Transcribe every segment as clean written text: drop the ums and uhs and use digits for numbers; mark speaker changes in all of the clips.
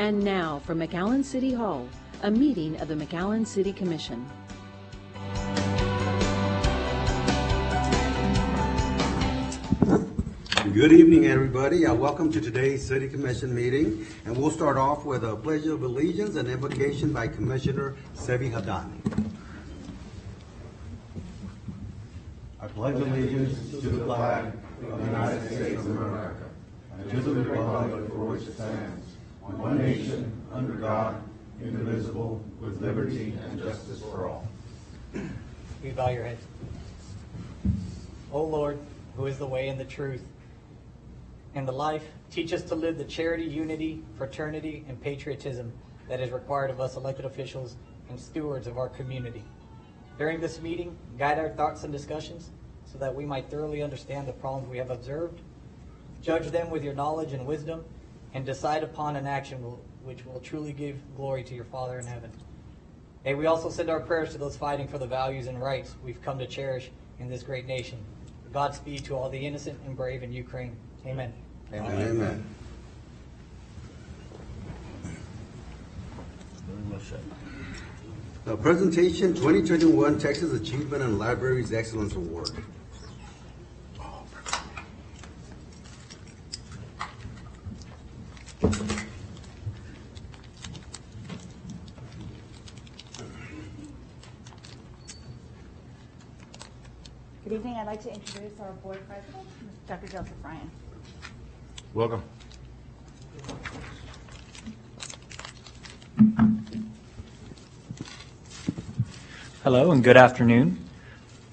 Speaker 1: And now from McAllen City Hall, a meeting of the McAllen City Commission.
Speaker 2: Good evening, everybody. Welcome to today's City Commission meeting, and we'll start off with a pledge of allegiance and invocation by Commissioner Sevi Hadani. I pledge allegiance to the flag of the United States of America and to the republic for which it stands, one nation, under God, indivisible, with liberty and justice for all.
Speaker 3: We bow your heads. O Lord, who is the way and the truth and the life, teach us to live the charity, unity, fraternity, and patriotism that is required of us elected officials and stewards of our community. During this meeting, guide our thoughts and discussions so that we might thoroughly understand the problems we have observed, judge them with your knowledge and wisdom, and decide upon an action which will truly give glory to your Father in heaven. May we also send our prayers to those fighting for the values and rights we've come to cherish in this great nation. Godspeed to all the innocent and brave in Ukraine. Amen.
Speaker 2: Amen. Amen. Presentation 2021 Texas Achievement and Libraries Excellence Award.
Speaker 4: Good evening. I'd like to introduce our board president, Dr. Joseph Ryan.
Speaker 2: Welcome.
Speaker 5: Hello and good afternoon.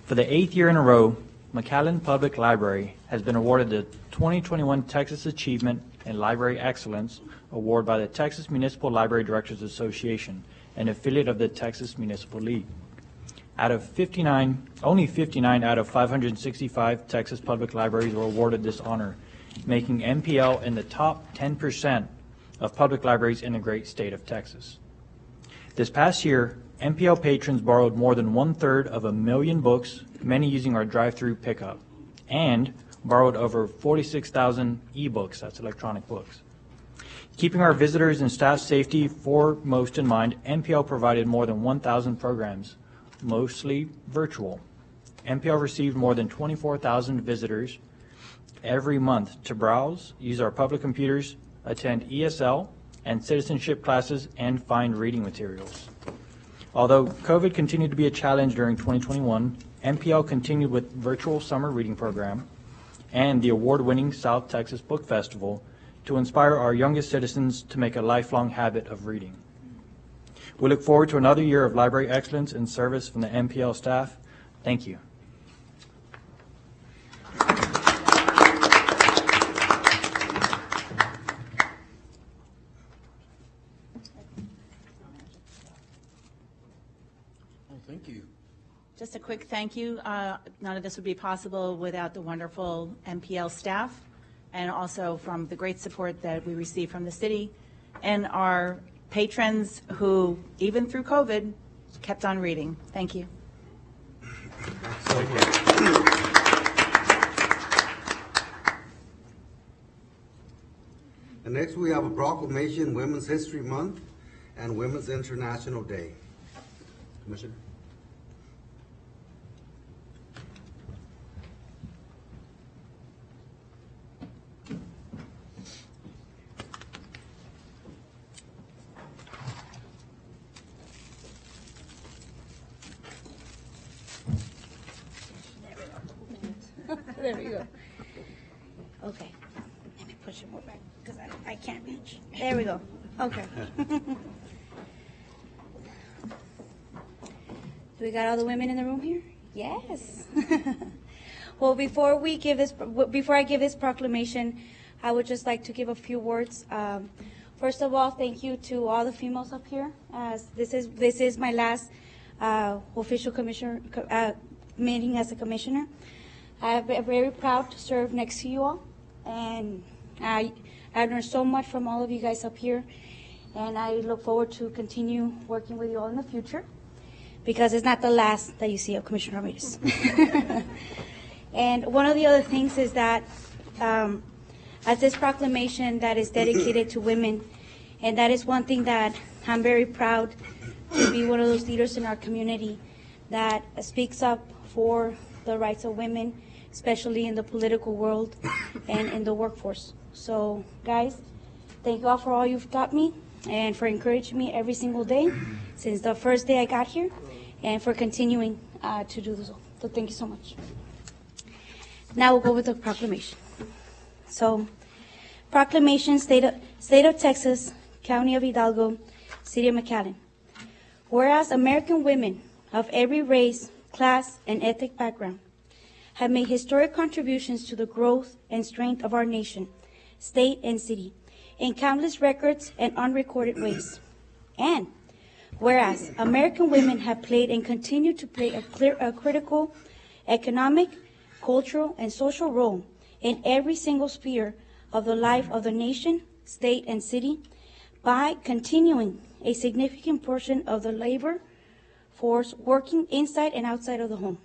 Speaker 5: For the 8th year in a row, McAllen Public Library has been awarded the 2021 Texas Achievement and Library Excellence Award by the Texas Municipal Library Directors Association, an affiliate of the Texas Municipal League. Only 59 out of 565 Texas public libraries were awarded this honor, making MPL in the top 10% of public libraries in the great state of Texas. This past year, MPL patrons borrowed more than 1/3 of 1 million books, many using our drive-through pickup, and borrowed over 46,000 e-books, that's electronic books. Keeping our visitors and staff safety foremost in mind, MPL provided more than 1,000 programs, mostly virtual. MPL received more than 24,000 visitors every month to browse, use our public computers, attend ESL and citizenship classes, and find reading materials. Although COVID continued to be a challenge during 2021, MPL continued with virtual summer reading program and the award-winning South Texas Book Festival to inspire our youngest citizens to make a lifelong habit of reading. We look forward to another year of library excellence and service from the MPL staff. Thank you.
Speaker 2: Thank you.
Speaker 4: Just a quick thank you. None of this would be possible without the wonderful MPL staff and also from the great support that we receive from the city and our patrons who, even through COVID, kept on reading. Thank you.
Speaker 2: And next we have a proclamation, Women's History Month and Women's International Day. Commissioner.
Speaker 4: There we go. Okay. Let me push it more back because I can't reach. There we go. Okay. Do we got all the women in the room here? Yes. Well, before I give this proclamation, I would just like to give a few words. First of all, thank you to all the females up here. As this is my last official commissioner meeting as a commissioner. I'm very proud to serve next to you all, and I learned so much from all of you guys up here, and I look forward to continue working with you all in the future, because it's not the last that you see of Commissioner Ramirez. And one of the other things is that as this proclamation that is dedicated to women, And that is one thing that I'm very proud to be one of those leaders in our community that speaks up for the rights of women, especially in the political world and in the workforce. So, guys, thank you all for all you've taught me and for encouraging me every single day since the first day I got here, and for continuing to do this. So thank you so much. Now we'll go with the proclamation. So, proclamation, State of Texas, County of Hidalgo, City of McAllen. Whereas American women of every race, class, and ethnic background have made historic contributions to the growth and strength of our nation, state, and city in countless records and unrecorded ways. And whereas American women have played and continue to play a critical economic, cultural, and social role in every single sphere of the life of the nation, state, and city by continuing a significant portion of the labor force working inside and outside of the home.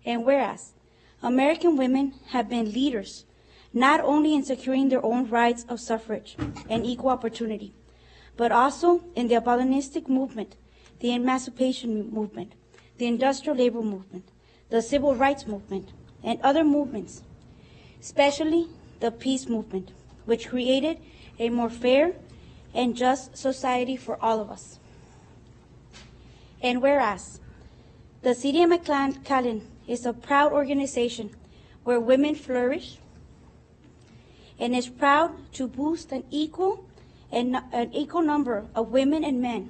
Speaker 4: And whereas American women have been leaders not only in securing their own rights of suffrage and equal opportunity, but also in the abolitionist movement, the emancipation movement, the industrial labor movement, the civil rights movement, and other movements, especially the peace movement, which created a more fair and just society for all of us. And whereas the City of McAllen is a proud organization where women flourish and is proud to boost an equal number of women and men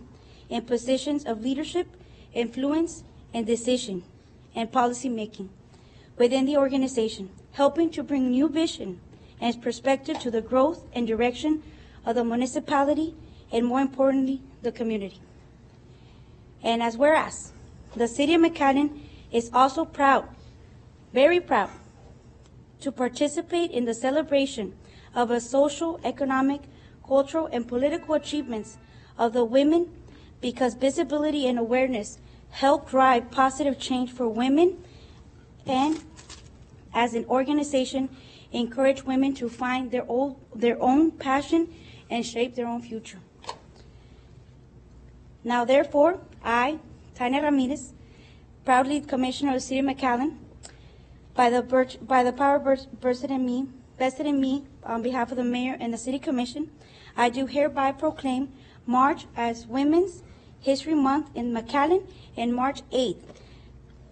Speaker 4: in positions of leadership, influence, and decision and policy making within the organization, helping to bring new vision and perspective to the growth and direction of the municipality and, more importantly, the community. And as whereas the City of McAllen is also proud, very proud, to participate in the celebration of the social, economic, cultural, and political achievements of the women, because visibility and awareness help drive positive change for women, and as an organization encourage women to find their own passion and shape their own future. Now therefore, I, Tanya Ramirez, proudly Commissioner of the City of McAllen, by the power vested in me on behalf of the Mayor and the City Commission, I do hereby proclaim March as Women's History Month in McAllen and March 8th,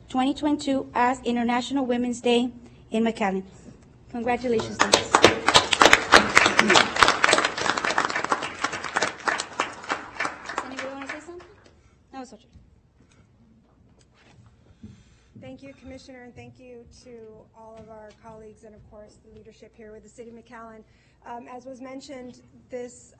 Speaker 4: 2022 as International Women's Day in McAllen. Congratulations, ladies. No, it's okay.
Speaker 6: Thank you, Commissioner, and thank you to all of our colleagues and, of course, the leadership here with the City of McAllen. As was mentioned, this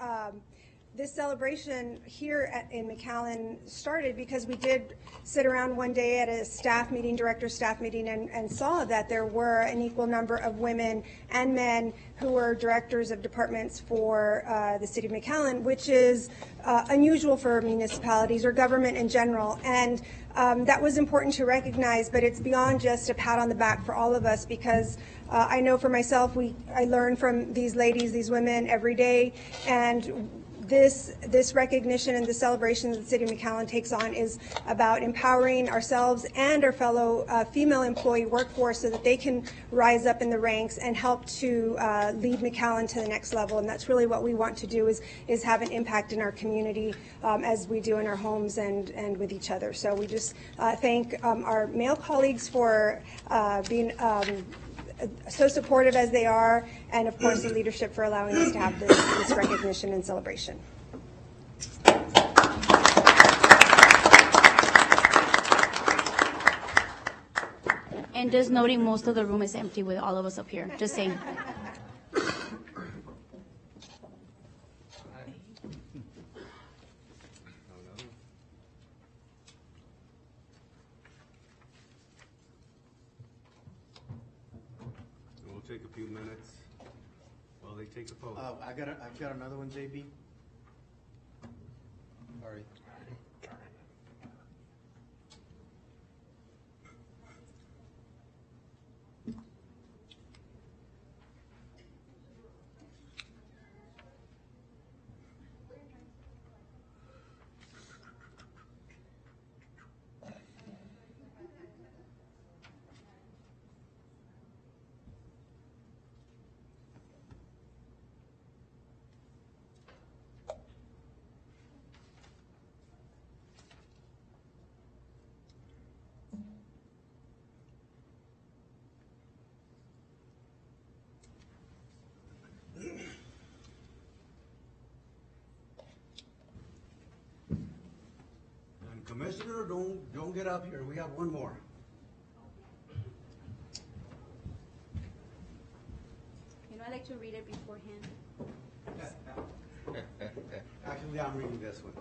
Speaker 6: celebration here in McAllen started because we did sit around one day at a staff meeting, director staff meeting, and saw that there were an equal number of women and men who were directors of departments for the City of McAllen, which is unusual for municipalities or government in general. And that was important to recognize, but it's beyond just a pat on the back for all of us, because I know for myself, I learn from these ladies, these women every day, and this recognition and the celebration that the City of McAllen takes on is about empowering ourselves and our fellow female employee workforce so that they can rise up in the ranks and help to lead McAllen to the next level. And that's really what we want to do, is have an impact in our community as we do in our homes and with each other. So we just thank our male colleagues for being so supportive as they are, and of course the leadership for allowing us to have this recognition and celebration.
Speaker 4: And just noting, most of the room is empty with all of us up here. Just saying.
Speaker 2: Take a few minutes while they take a photo.
Speaker 7: I've got another one, JB. Sorry.
Speaker 2: Commissioner, don't get up here. We have one more.
Speaker 4: You know, I like to read it beforehand.
Speaker 2: Actually, I'm reading this one.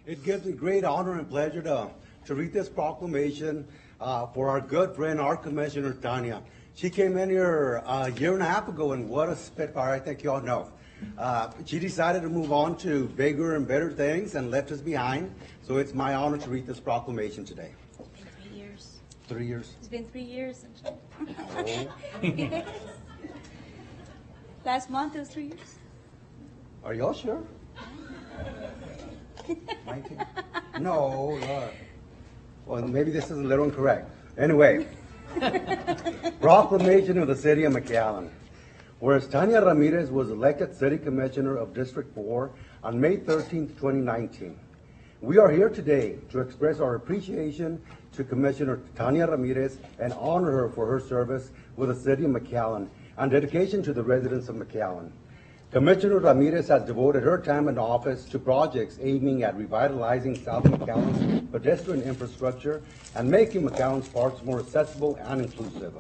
Speaker 2: It gives me great honor and pleasure to read this proclamation for our good friend, our Commissioner, Tanya. She came in here a year and a half ago, and what a spitfire, I think you all know. She decided to move on to bigger and better things and left us behind. So it's my honor to read this proclamation today.
Speaker 4: It's been 3 years.
Speaker 2: 3 years.
Speaker 4: It's been 3 years.
Speaker 2: Oh.
Speaker 4: Last month it was 3 years.
Speaker 2: Are y'all sure? 19? No, Lord. Well, maybe this is a little incorrect. Anyway, proclamation of the City of McAllen. Whereas Tanya Ramirez was elected City Commissioner of District 4 on May 13, 2019. We are here today to express our appreciation to Commissioner Tanya Ramirez and honor her for her service with the City of McAllen and dedication to the residents of McAllen. Commissioner Ramirez has devoted her time in office to projects aiming at revitalizing South McAllen's pedestrian infrastructure and making McAllen's parks more accessible and inclusive.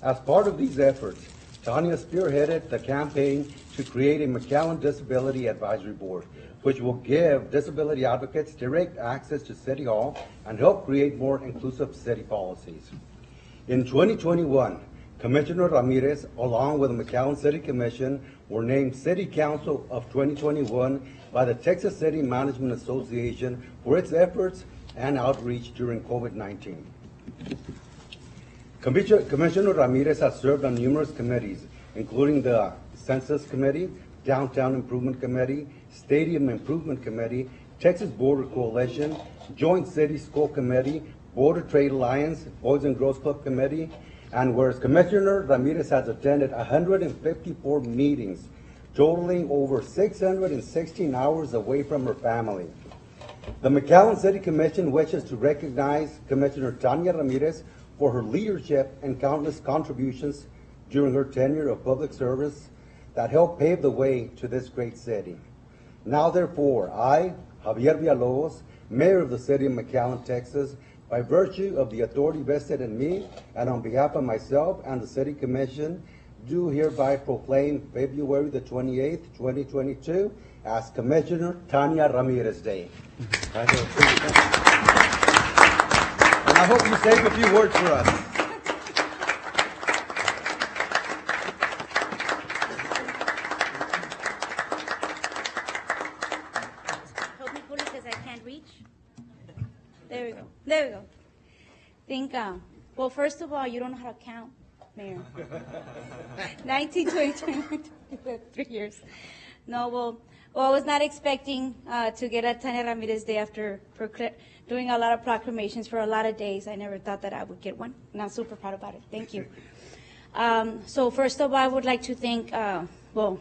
Speaker 2: As part of these efforts, Tanya spearheaded the campaign to create a McAllen Disability Advisory Board, which will give disability advocates direct access to City Hall and help create more inclusive city policies. In 2021, Commissioner Ramirez, along with the McAllen City Commission, were named City Council of 2021 by the Texas City Management Association for its efforts and outreach during COVID-19. Commissioner Ramirez has served on numerous committees, including the Census Committee, Downtown Improvement Committee, Stadium Improvement Committee, Texas Border Coalition, Joint City School Committee, Border Trade Alliance, Boys and Girls Club Committee, and whereas Commissioner Ramirez has attended 154 meetings, totaling over 616 hours away from her family. The McAllen City Commission wishes to recognize Commissioner Tanya Ramirez for her leadership and countless contributions during her tenure of public service that helped pave the way to this great city. Now, therefore, I, Javier Villalobos, Mayor of the City of McAllen, Texas, by virtue of the authority vested in me and on behalf of myself and the City Commission, do hereby proclaim February the 28th, 2022 as Commissioner Tanya Ramirez Day. And I hope you say a few words for us.
Speaker 4: Help me pull it because I can't reach. There we go. There we go. Think, well, first of all, you don't know how to count, Mayor. 19, 20, 21, 3 years. No, well, I was not expecting to get a Tanya Ramirez Day after doing a lot of proclamations for a lot of days. I never thought that I would get one, and I'm super proud about it. Thank you. So first of all, I would like to thank, well,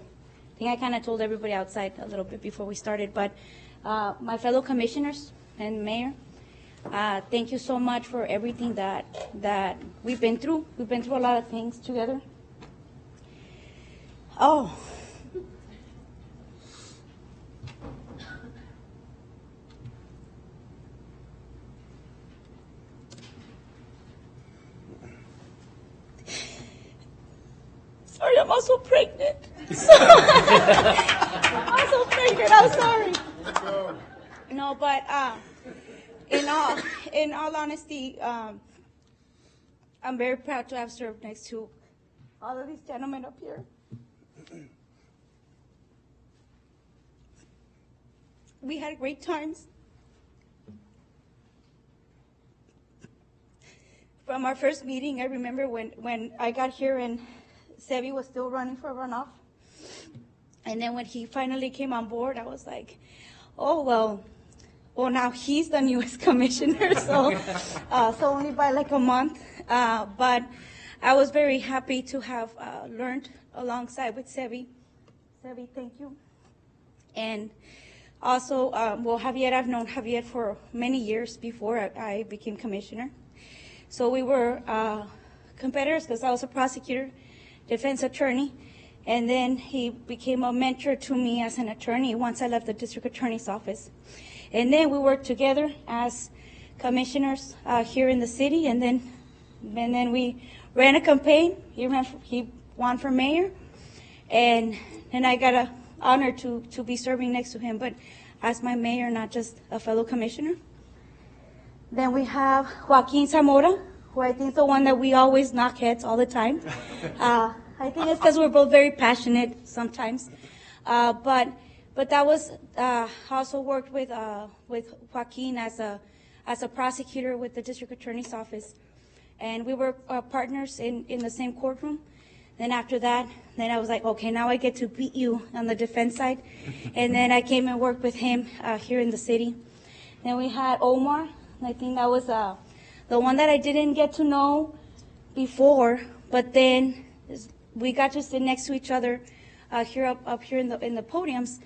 Speaker 4: I think I kind of told everybody outside a little bit before we started, but my fellow commissioners and mayor, thank you so much for everything that we've been through. We've been through a lot of things together. Oh. Sorry, I'm also pregnant. I'm also pregnant. I'm sorry. No, but in all honesty, I'm very proud to have served next to all of these gentlemen up here. We had great times. From our first meeting, I remember when I got here and Sebi was still running for runoff. And then when he finally came on board, I was like, oh, well, now he's the newest commissioner, so only by like a month. But I was very happy to have learned alongside with Sebi. Sebi, thank you. And also, well, Javier, I've known Javier for many years before I became commissioner. So we were competitors because I was a prosecutor, defense attorney, And then he became a mentor to me as an attorney once I left the district attorney's office. And then we worked together as commissioners here in the city, and then we ran a campaign. He won for mayor, and I got an honor to be serving next to him, but as my mayor, not just a fellow commissioner. Then we have Joaquin Zamora, who I think is the one that we always knock heads all the time. I think it's because we're both very passionate sometimes. But that was also worked with Joaquin as a prosecutor with the district attorney's office, and we were partners in the same courtroom. Then after that, then I was like, okay, now I get to beat you on the defense side, and then I came and worked with him here in the city. Then we had Omar. I think that was the one that I didn't get to know before, but then we got to sit next to each other here up here in the podiums,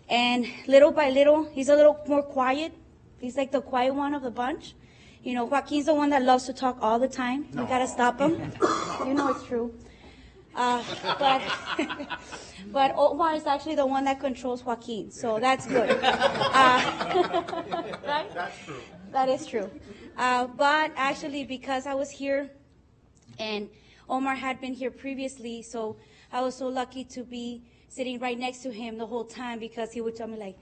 Speaker 4: and little by little, he's a little more quiet. He's like the quiet one of the bunch. You know, Joaquin's the one that loves to talk all the time. We gotta stop him. You know it's true. But Omar is actually the one that controls Joaquin, so that's good. Right?
Speaker 7: That's true.
Speaker 4: That is true. But actually, because I was here and Omar had been here previously, so I was so lucky to be sitting right next to him the whole time, because he would tell me like,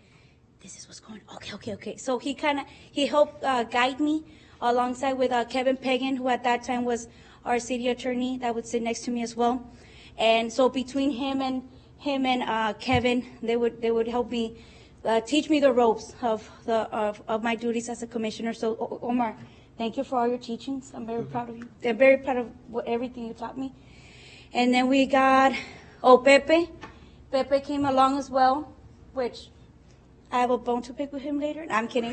Speaker 4: this is what's going on. Okay. So he helped guide me alongside with Kevin Pagan, who at that time was our city attorney that would sit next to me as well. And so between him and Kevin, they would help me teach me the ropes of my duties as a commissioner. So Omar, thank you for all your teachings. I'm very proud of you. I'm very proud of everything you taught me. And then we got Pepe. Pepe came along as well, which I have a bone to pick with him later. I'm kidding.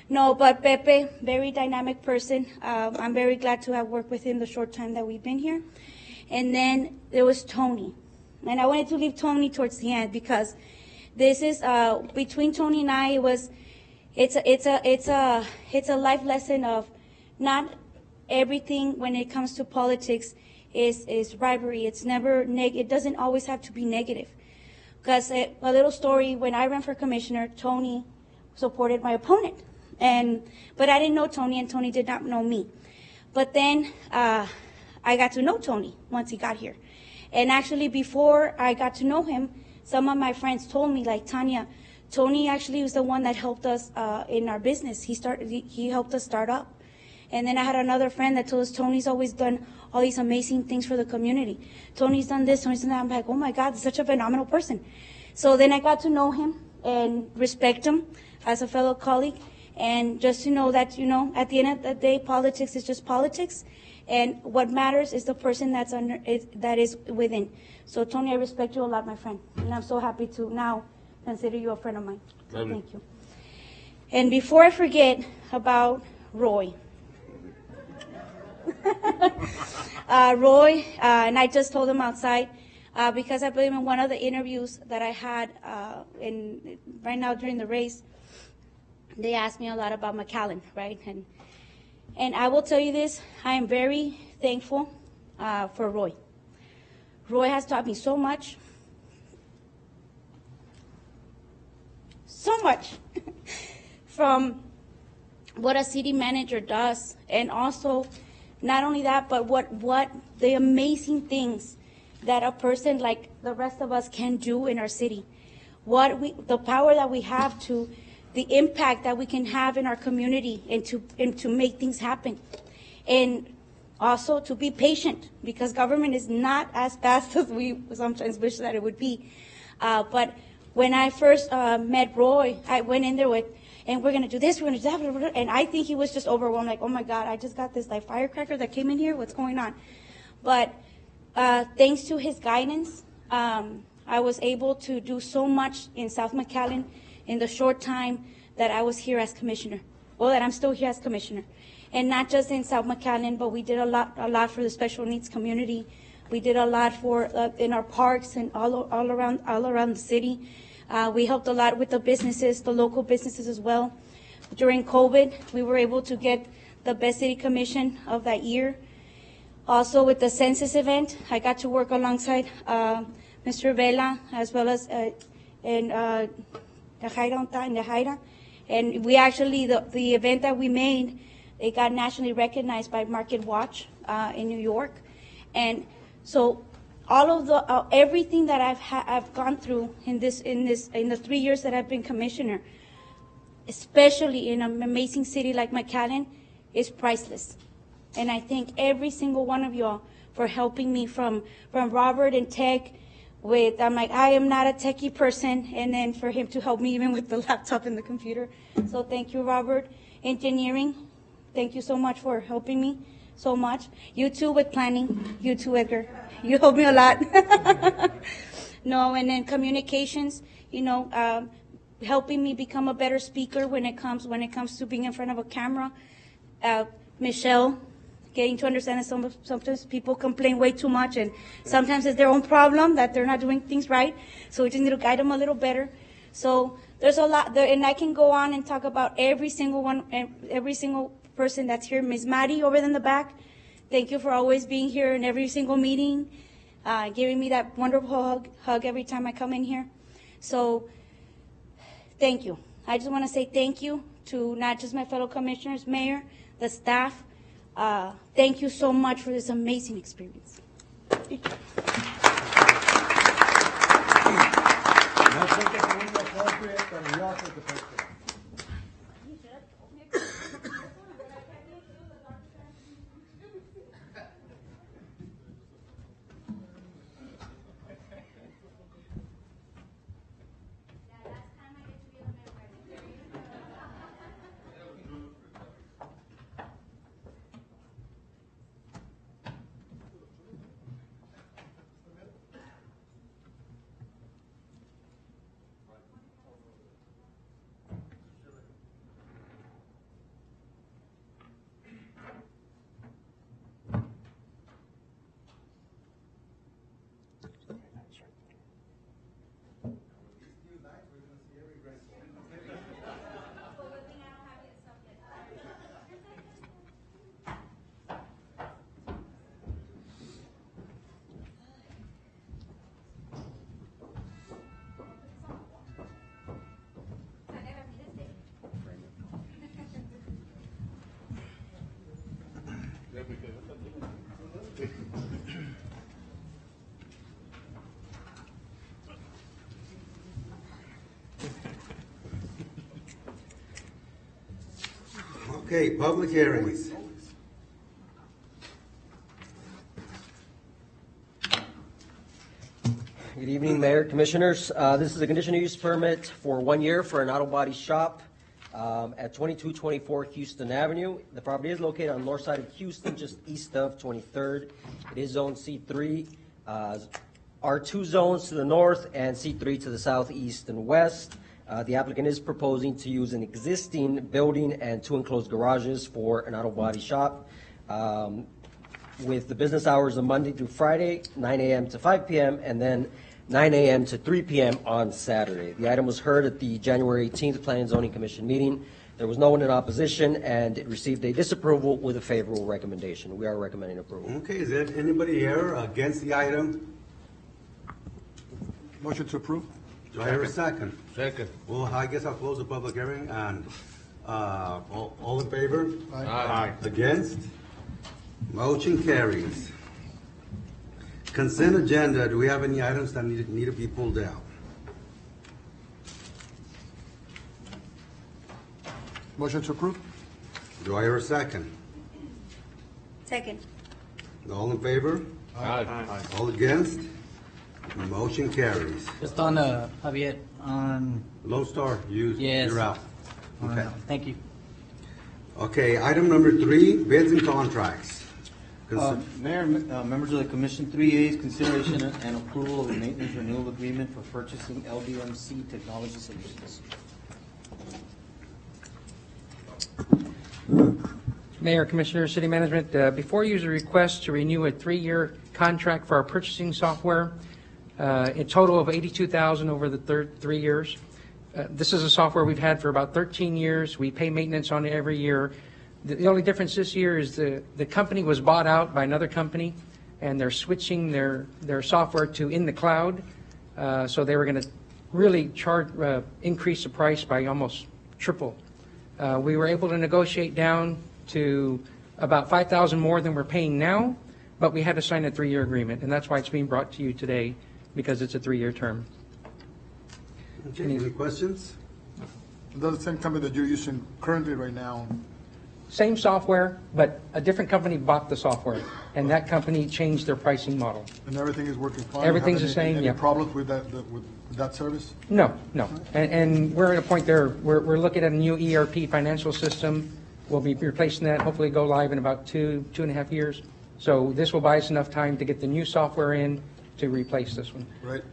Speaker 4: No, but Pepe, very dynamic person. I'm very glad to have worked with him the short time that we've been here. And then there was Tony. And I wanted to leave Tony towards the end, because this is, between Tony and I, it's a life lesson of not everything when it comes to politics is bribery. It's never, it doesn't always have to be negative. Because a little story, when I ran for commissioner, Tony supported my opponent. But I didn't know Tony, and Tony did not know me. But then I got to know Tony once he got here. And actually, before I got to know him, some of my friends told me, like, Tanya, Tony actually was the one that helped us in our business. He helped us start up. And then I had another friend that told us Tony's always done all these amazing things for the community. Tony's done this, Tony's done that. I'm like, oh my God, he's such a phenomenal person. So then I got to know him and respect him as a fellow colleague. And just to know that, at the end of the day, politics is just politics. And what matters is the person that is within. So Tony, I respect you a lot, my friend. And I'm so happy to now consider you a friend of mine. So thank you. And before I forget about Roy. Roy, and I just told him outside, because I believe in one of the interviews that I had right now during the race, they asked me a lot about McAllen, right? And I will tell you this, I am very thankful for Roy. Roy has taught me so much from what a city manager does, and also not only that, but what the amazing things that a person like the rest of us can do in our city. The power that we have to, the impact that we can have in our community, and to make things happen. And also to be patient, because government is not as fast as we sometimes wish that it would be. But when I first met Roy, I went in there with, and we're going to do this, we're going to do that, and I think he was just overwhelmed, like, oh my God, I just got this like firecracker that came in here, what's going on? But thanks to his guidance, I was able to do so much in South McAllen in the short time that I was here as commissioner, well, that I'm still here as commissioner. And not just in South McAllen, but we did a lot for the special needs community. We did a lot for in our parks and all around the city. We helped a lot with the businesses, the local businesses as well. During COVID, we were able to get the Best City Commission of that year. Also with the census event, I got to work alongside Mr. Vela as well as in the Jaira. And we actually, the event that we made, it got nationally recognized by Market Watch in New York. And so all of the everything that I've gone through in the 3 years that I've been commissioner, especially in an amazing city like McAllen, is priceless. And I thank every single one of y'all for helping me from Robert and tech with, I'm like, I am not a techie person, and then for him to help me even with the laptop and the computer. So thank you, Robert. Engineering, thank you so much for helping me so much. You too with planning. You too, Edgar. You helped me a lot. No, and then communications, helping me become a better speaker when it comes to being in front of a camera. Michelle, getting to understand that sometimes people complain way too much, and sometimes it's their own problem that they're not doing things right. So we just need to guide them a little better. So there's a lot there, and I can go on and talk about every single person that's here. Ms. Maddie over in the back, thank you for always being here in every single meeting, giving me that wonderful hug every time I come in here. So thank you. I just want to say thank you to not just my fellow commissioners, mayor, the staff. Thank you so much for this amazing experience.
Speaker 2: Okay, public hearings.
Speaker 8: Good evening, Mayor, Commissioners. This is a conditional use permit for 1 year for an auto body shop at 2224 Houston Avenue. The property is located on the north side of Houston, just east of 23rd. It is Zone C3. R2 zones to the north and C3 to the southeast and west. The applicant is proposing to use an existing building and 2 enclosed garages for an auto body shop with the business hours of Monday through Friday, 9 a.m. to 5 p.m., and then 9 a.m. to 3 p.m. on Saturday. The item was heard at the January 18th Planning and Zoning Commission meeting. There was no one in opposition, and it received a disapproval with a favorable recommendation. We are recommending approval.
Speaker 2: Okay, is there anybody here against the item?
Speaker 9: Motion to approve.
Speaker 2: Do I hear a second?
Speaker 9: Second.
Speaker 2: Well, I guess I'll close the public hearing, and all in favor?
Speaker 9: Aye.
Speaker 2: Against? Motion carries. Consent agenda, do we have any items that need to be pulled out?
Speaker 9: Motion to approve.
Speaker 2: Do I hear a second?
Speaker 4: Second.
Speaker 2: All in favor?
Speaker 9: Aye.
Speaker 2: All against? Motion carries.
Speaker 3: Just on Javier, on
Speaker 2: Lone Star,
Speaker 3: Yes.
Speaker 2: you're out. Okay.
Speaker 3: Thank you.
Speaker 2: Okay, item number 3, bids and contracts.
Speaker 7: Mayor, members of the commission, 3A is consideration and approval of a maintenance renewal agreement for purchasing LDMC Technology Solutions.
Speaker 10: Mayor, Commissioner, City Management, before you is a request to renew a 3-year contract for our purchasing software, a total of $82,000 over the 3 years. This is a software we've had for about 13 years. We pay maintenance on it every year. The only difference this year is the company was bought out by another company, and they're switching their software to in the cloud. So they were going to really increase the price by almost triple. We were able to negotiate down to about $5,000 more than we're paying now, but we had to sign a 3-year agreement, and that's why it's being brought to you today, because it's a 3-year term.
Speaker 2: Okay, any questions?
Speaker 9: That's the same company that you're using currently right now.
Speaker 10: Same software, but a different company bought the software, and that company changed their pricing model.
Speaker 9: And everything is working fine?
Speaker 10: Everything's
Speaker 9: You
Speaker 10: the
Speaker 9: have
Speaker 10: same,
Speaker 9: any
Speaker 10: yeah.
Speaker 9: problems with that service?
Speaker 10: No. And we're at a point there, we're looking at a new ERP financial system. We'll be replacing that, hopefully go live in about 2.5 years. So this will buy us enough time to get the new software in to replace this one.
Speaker 9: Right.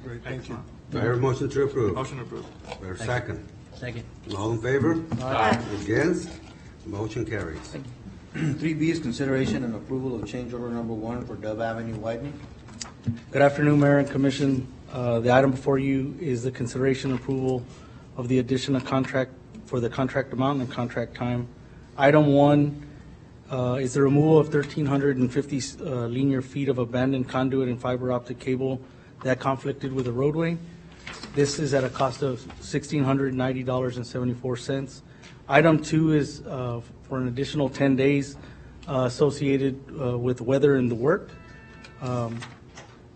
Speaker 9: Great, thank you.
Speaker 2: Do I hear a motion to approve?
Speaker 9: Motion approved.
Speaker 2: Do I hear a second?
Speaker 8: Second.
Speaker 2: All in favor? Aye. Against? Motion carries.
Speaker 7: 3B is consideration and approval of change order number 1 for Dove Avenue widening.
Speaker 11: Good afternoon, Mayor and Commission. The item before you is the consideration and approval of the additional contract for the contract amount and contract time. Item 1 is the removal of 1,350 linear feet of abandoned conduit and fiber optic cable that conflicted with the roadway. This is at a cost of $1,690.74. Item 2 is for an additional 10 days associated with weather in the work.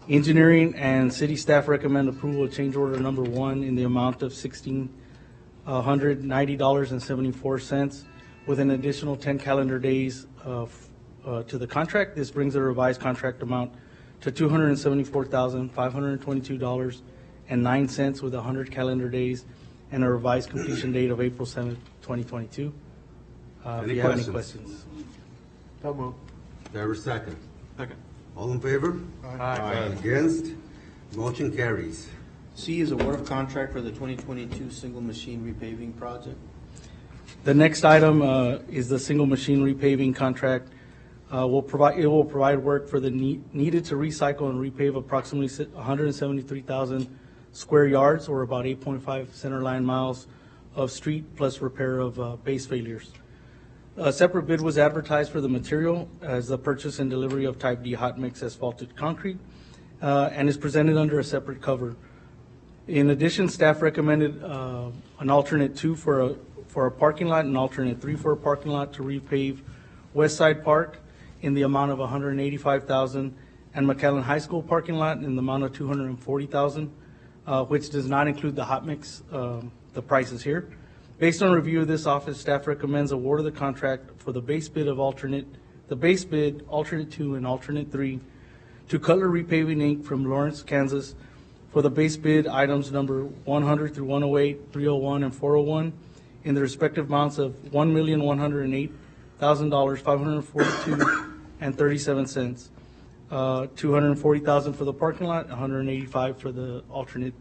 Speaker 11: Engineering and city staff recommend approval of change order number 1 in the amount of $1,690.74 with an additional 10 calendar days to the contract. This brings the revised contract amount to $274,522.09 with 100 calendar days and a revised completion date of April 7th, 2022. If you have any questions.
Speaker 9: So moved.
Speaker 2: Do I hear a second?
Speaker 9: Second.
Speaker 2: All in favor?
Speaker 9: Aye.
Speaker 2: Against? Motion carries.
Speaker 7: C is award of contract for the 2022 single machine repaving project.
Speaker 11: The next item is the single machine repaving contract. It will provide work for the needed to recycle and repave approximately 173,000 square yards, or about 8.5 centerline miles of street, plus repair of base failures. A separate bid was advertised for the material as the purchase and delivery of Type D hot mix asphalted concrete, and is presented under a separate cover. In addition, staff recommended an alternate 2 for a parking lot and alternate 3 for a parking lot to repave West Side Park in the amount of $185,000 and McAllen High School parking lot in the amount of $240,000, which does not include the hot mix, the prices here. Based on review of this office, staff recommends award of the contract for the base bid, alternate 2 and alternate 3 to Cutler Repaving Inc. from Lawrence, Kansas for the base bid items number 100 through 108, 301, and 401 in the respective amounts of $1,108,000, 542 and 37 cents. $240,000 for the parking lot, $185,000 for the alternate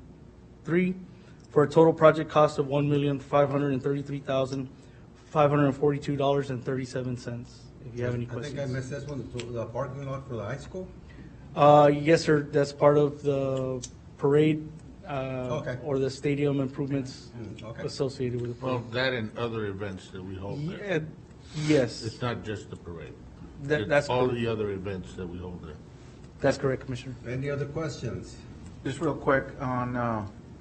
Speaker 11: 3, for a total project cost of $1,533,542.37. If you have any questions.
Speaker 2: I think I missed this one, the parking lot for the high school?
Speaker 11: Yes, sir. That's part of the parade
Speaker 2: Okay.
Speaker 11: or the stadium improvements
Speaker 2: Okay.
Speaker 11: associated with the
Speaker 12: Well,
Speaker 11: parade.
Speaker 12: that and other events that we hold there.
Speaker 11: Yes,
Speaker 12: It's not just the parade.
Speaker 11: that's
Speaker 12: It's all
Speaker 11: correct.
Speaker 12: the other events that we hold there.
Speaker 11: That's correct, Commissioner.
Speaker 2: Any other questions?
Speaker 13: Just real quick, on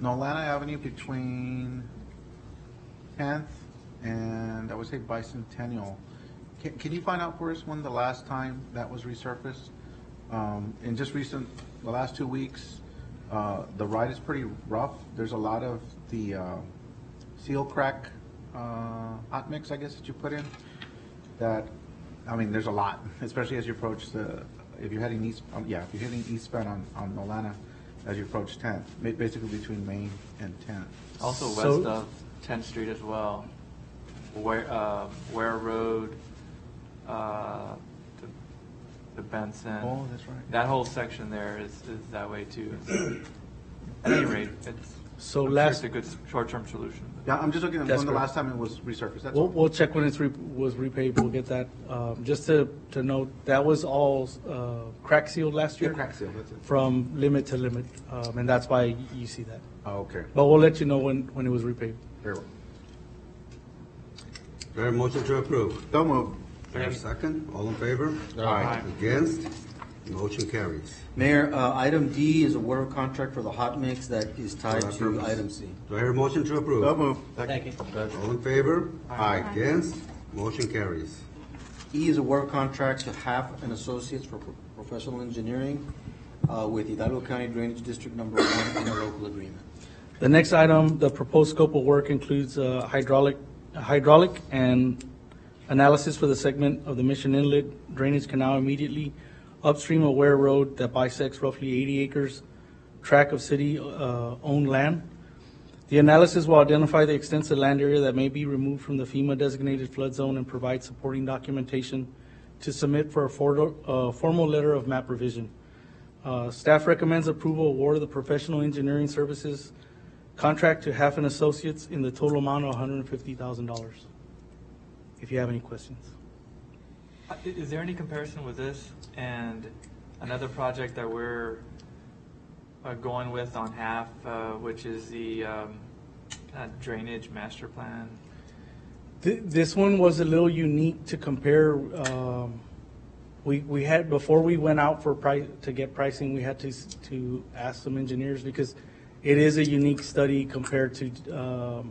Speaker 13: Nolana Avenue between 10th and I would say Bicentennial, can you find out for us when the last time that was resurfaced? In just the last 2 weeks, the ride is pretty rough. There's a lot of the seal crack hot mix, I guess, that you put in. There's a lot, especially as you approach if you're heading eastbound on Nolana as you approach 10th, basically between Main and 10th.
Speaker 14: Also west of 10th Street as well, Ware Road, the Benson.
Speaker 13: Oh, that's right.
Speaker 14: That whole section there is that way too. At any rate, it's a good short-term solution.
Speaker 13: Yeah, I'm just looking at
Speaker 11: That's
Speaker 13: when the
Speaker 11: correct.
Speaker 13: last time it was resurfaced. That's
Speaker 11: We'll check when it was repaved. We'll get that. Just to note, that was all crack sealed last year.
Speaker 13: Yeah, crack sealed, that's it.
Speaker 11: From limit to limit, and that's why you see that.
Speaker 13: Oh, okay.
Speaker 11: But we'll let you know when it was repaved.
Speaker 13: Very well.
Speaker 2: Do I hear a motion to approve?
Speaker 13: So moved.
Speaker 2: Do I hear a second? All in favor?
Speaker 13: Aye.
Speaker 2: Against? Motion carries.
Speaker 7: Mayor, item D is a award of contract for the hot mix that is tied
Speaker 2: For that
Speaker 7: to
Speaker 2: purpose.
Speaker 7: item C.
Speaker 2: Do I hear a motion to approve?
Speaker 13: So moved.
Speaker 3: Second.
Speaker 2: All in favor? Aye. Against? Motion carries.
Speaker 7: E is a award of contract to Half and Associates for professional engineering with Hidalgo County Drainage District Number 1 in a local agreement.
Speaker 11: The next item, the proposed scope of work includes hydraulic and analysis for the segment of the Mission Inlet Drainage Canal immediately upstream of Ware Road that bisects roughly 80 acres tract of city-owned land. The analysis will identify the extensive land area that may be removed from the FEMA-designated flood zone and provide supporting documentation to submit for a formal letter of map revision. Staff recommends approval award of the professional engineering services contract to Half and Associates in the total amount of $150,000. If you have any questions.
Speaker 14: Is there any comparison with this and another project that we're going with on Half, which is the drainage master plan?
Speaker 11: This one was a little unique to compare. We had, before we went out for to get pricing, we had to ask some engineers because it is a unique study compared to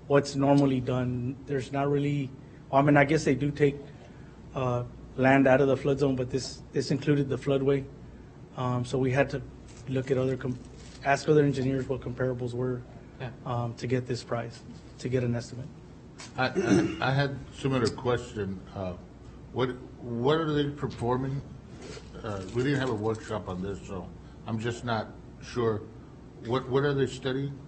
Speaker 11: what's normally done. There's not really, I mean, I guess they do take land out of the flood zone, but this included the floodway. So we had to look at ask other engineers what comparables were to get this price, to get an estimate.
Speaker 12: I had similar question. What are they performing? We didn't have a workshop on this, so I'm just not sure. What are they studying?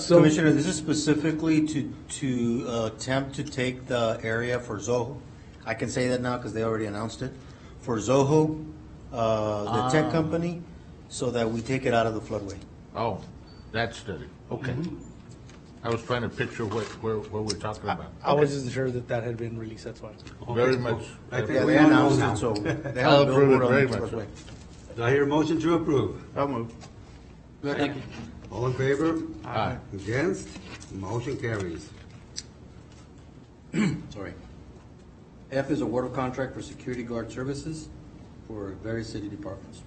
Speaker 7: Commissioner, this is specifically to attempt to take the area for Zoho. I can say that now because they already announced it. For Zoho, the tech company, so that we take it out of the floodway.
Speaker 12: Oh, that study. Okay. I was trying to picture what we're talking about.
Speaker 11: I wasn't sure that had been released, that's why.
Speaker 12: Very much.
Speaker 2: I think
Speaker 7: Yeah,
Speaker 2: we
Speaker 7: they
Speaker 2: all
Speaker 7: announced
Speaker 2: know
Speaker 7: it, so
Speaker 2: now.
Speaker 7: they have a billboard on the expressway.
Speaker 2: Do I hear a motion to approve?
Speaker 13: So moved.
Speaker 2: All in favor?
Speaker 12: Aye.
Speaker 2: Against? Motion carries.
Speaker 7: Sorry. F is award of contract for security guard services for various city departments.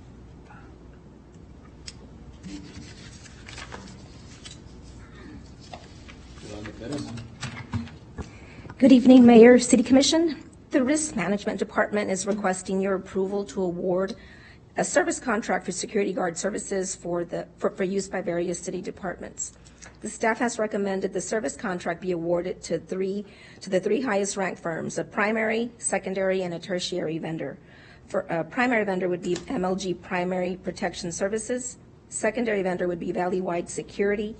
Speaker 15: Good evening, Mayor, City Commission. The Risk Management Department is requesting your approval to award a service contract for security guard services for use by various city departments. The staff has recommended the service contract be awarded to the three highest ranked firms, a primary, secondary, and a tertiary vendor. For a primary vendor would be MLG Primary Protection Services, secondary vendor would be Valley-Wide Security,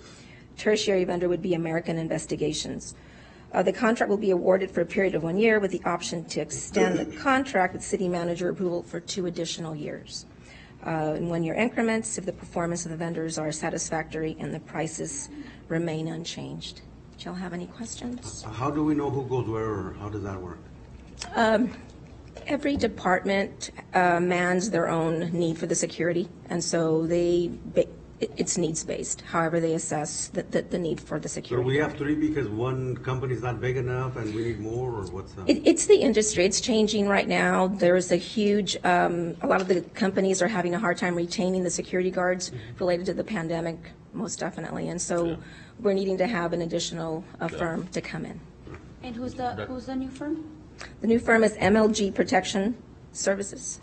Speaker 15: tertiary vendor would be American Investigations. The contract will be awarded for a period of 1 year with the option to extend the contract with city manager approval for 2 additional years. In 1 year increments if the performance of the vendors are satisfactory and the prices remain unchanged. Do y'all have any questions?
Speaker 2: How do we know who goes where, or how does that work?
Speaker 15: Every department mans their own need for the security, and so it's needs-based, however they assess the need for the
Speaker 2: So
Speaker 15: security.
Speaker 2: we have 3 because one company's not big enough and we need more, or what's that?
Speaker 15: It's the industry. It's changing right now. There's a huge, a lot of the companies are having a hard time retaining the security guards related to the pandemic, most definitely. And so we're needing to have an additional firm to come in.
Speaker 4: And who's the new firm?
Speaker 15: The new firm is MLG Protection Services.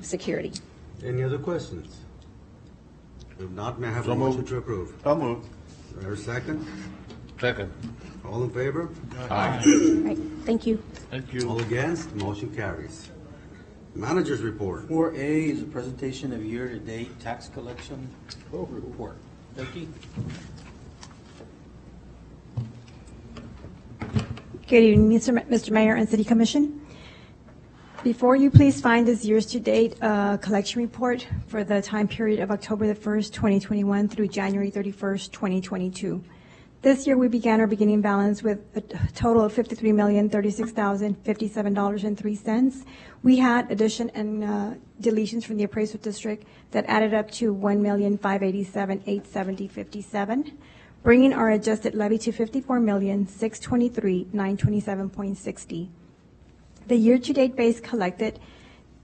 Speaker 15: Security.
Speaker 2: Any other questions? If not, may I have a
Speaker 12: So
Speaker 2: motion
Speaker 12: moved.
Speaker 2: to approve?
Speaker 13: So moved.
Speaker 2: Do I hear a second?
Speaker 12: Second.
Speaker 2: All in favor?
Speaker 12: Aye.
Speaker 15: Right. Thank you.
Speaker 12: Thank you.
Speaker 2: All against? Motion carries. Managers report.
Speaker 7: 4A is a presentation of year-to-date tax collection report. Becky?
Speaker 16: Good evening, Mr. Mayor and City Commission. Before you please find this year's to-date collection report for the time period of October the 1st, 2021 through January 31st, 2022. This year we began our beginning balance with a total of $53,036,057.03. We had addition and deletions from the appraisal district that added up to $1,587,870.57. bringing our adjusted levy to $54,623,927.60. The year-to-date base collected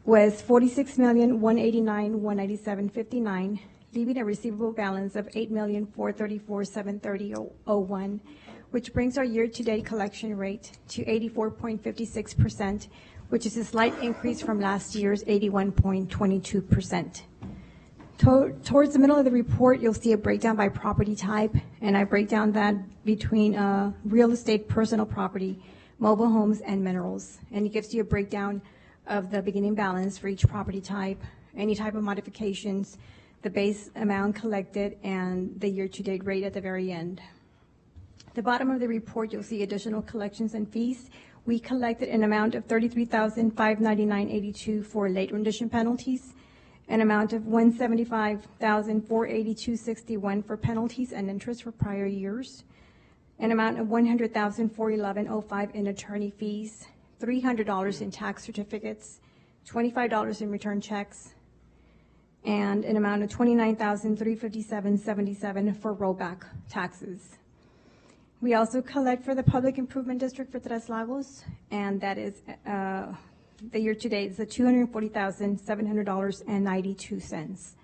Speaker 16: was $46,189,197.59, leaving a receivable balance of $8,434,730.01, which brings our year-to-date collection rate to 84.56%, which is a slight increase from last year's 81.22%. Towards the middle of the report, you'll see a breakdown by property type, and I break down that between real estate, personal property, mobile homes, and minerals. And it gives you a breakdown of the beginning balance for each property type, any type of modifications, the base amount collected, and the year-to-date rate at the very end. At the bottom of the report, you'll see additional collections and fees. We collected an amount of $33,599.82 for late rendition penalties, an amount of $175,482.61 for penalties and interest for prior years, an amount of $100,411.05 in attorney fees, $300 in tax certificates, $25 in return checks, and an amount of $29,357.77 for rollback taxes. We also collect for the Public Improvement District for Tres Lagos, and that is the year-to-date is $240,700.92.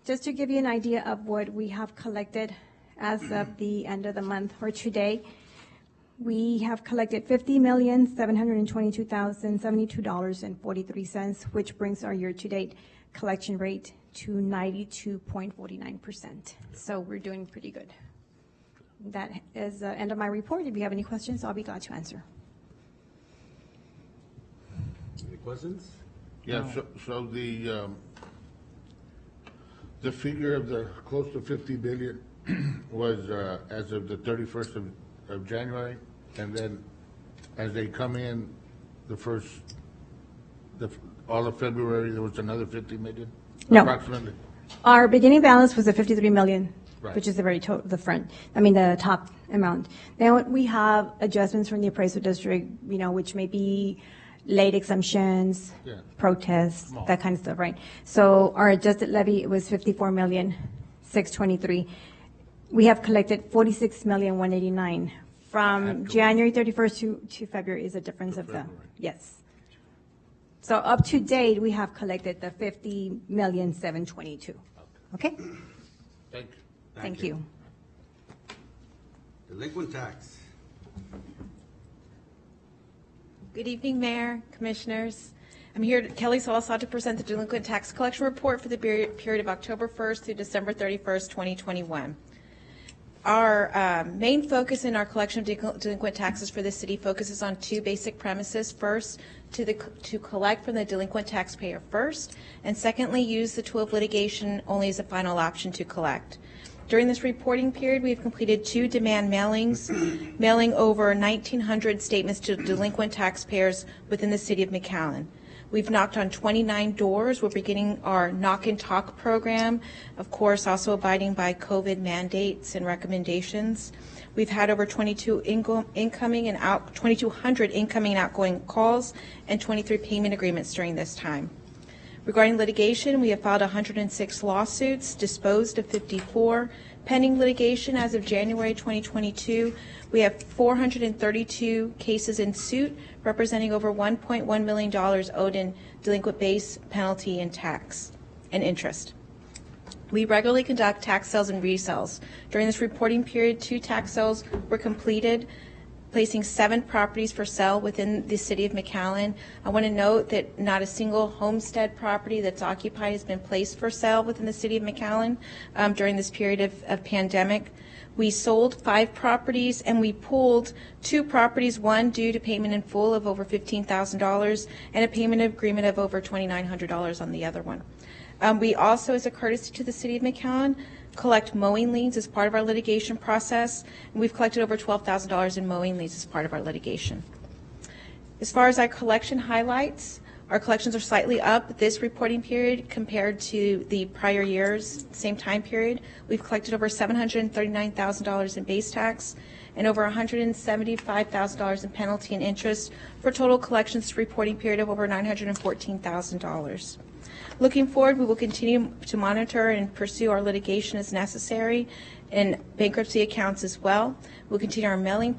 Speaker 16: Just to give you an idea of what we have collected as of the end of the month or today, we have collected $50,722,072.43, which brings our year-to-date collection rate to 92.49%. So we're doing pretty good. That is the end of my report. If you have any questions, I'll be glad to answer.
Speaker 17: Any questions?
Speaker 12: Yeah, so the figure of the close to 50 billion was as of the 31st of January, and then as they come in all of February, there was another 50 million?
Speaker 16: No.
Speaker 12: Approximately?
Speaker 16: Our beginning balance was at 53 million.
Speaker 12: Right.
Speaker 16: Which is the the top amount. Then we have adjustments from the appraisal district, which may be late exemptions, protests, that kind of stuff, right? So our adjusted levy was 54,623. We have collected 46,189. From January 31st to February is a difference of the, yes. So up to date, we have collected the 50,722. Okay?
Speaker 12: Thank you.
Speaker 16: Thank you.
Speaker 17: Delinquent tax.
Speaker 18: Good evening, Mayor, Commissioners. I'm here, Kelly Salazar, to present the delinquent tax collection report for the period of October 1st through December 31st, 2021. Our main focus in our collection of delinquent taxes for the city focuses on two basic premises. First, to collect from the delinquent taxpayer first, and secondly, use the tool of litigation only as a final option to collect. During this reporting period, we have completed 2 demand mailings, mailing over 1,900 statements to delinquent taxpayers within the city of McAllen. We've knocked on 29 doors. We're beginning our knock and talk program, of course, also abiding by COVID mandates and recommendations. We've had over 2,200 incoming and outgoing calls and 23 payment agreements during this time. Regarding litigation, we have filed 106 lawsuits, disposed of 54. Pending litigation as of January 2022, we have 432 cases in suit, representing over $1.1 million owed in delinquent base, penalty, and tax and interest. We regularly conduct tax sales and resales. During this reporting period, 2 tax sales were completed, placing 7 properties for sale within the city of McAllen. I want to note that not a single homestead property that's occupied has been placed for sale within the city of McAllen during this period of pandemic. We sold 5 properties and we pulled 2 properties, one due to payment in full of over $15,000 and a payment agreement of over $2,900 on the other one. We also, as a courtesy to the city of McAllen, collect mowing liens as part of our litigation process, and we've collected over $12,000 in mowing liens as part of our litigation. As far as our collection highlights, our collections are slightly up this reporting period compared to the prior year's same time period. We've collected over $739,000 in base tax and over $175,000 in penalty and interest for total collections reporting period of over $914,000. Looking forward, we will continue to monitor and pursue our litigation as necessary in bankruptcy accounts as well. We'll continue our mailing